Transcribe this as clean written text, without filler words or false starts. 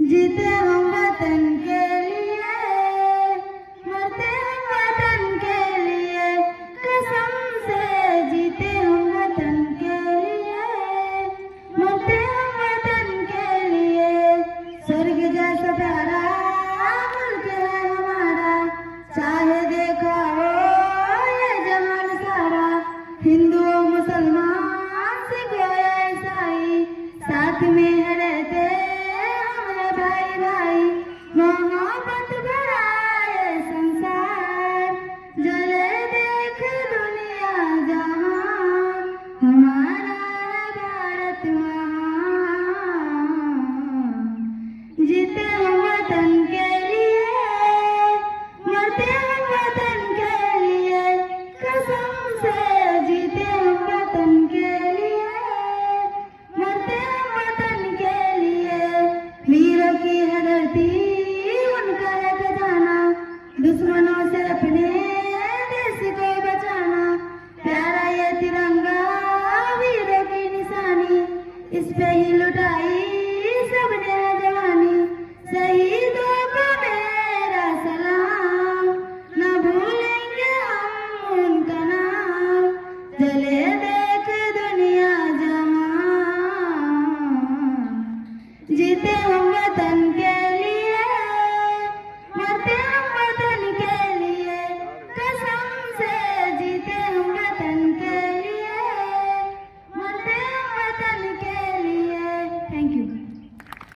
जीते हम वतन के लिए, मरते हम वतन के लिए, कसम से जीते हम वतन के लिए, मरते हम वतन के लिए। स्वर्ग जैसा प्यारा मुल्क है हमारा, चाहे देखा हो ये जहान सारा। हिंदू मुसलमान सिख या ईसाई, साथ में है रहते हमारे भाई भाई। मोहब्बत भरा ये संसार, जले देख दुनिया जहां, हमारा भारत महान। जीते हम वतन के लिए, मरते हम वतन के लिए, कसम से जीते हम वतन के लिए, मरते हम वतन के लिए। वीरों की है धरती उनका है खजाना, दुश्मनों से अपने देश को बचाना। प्यारा ये तिरंगा वीरों की निशानी, इस पे ही लुटाई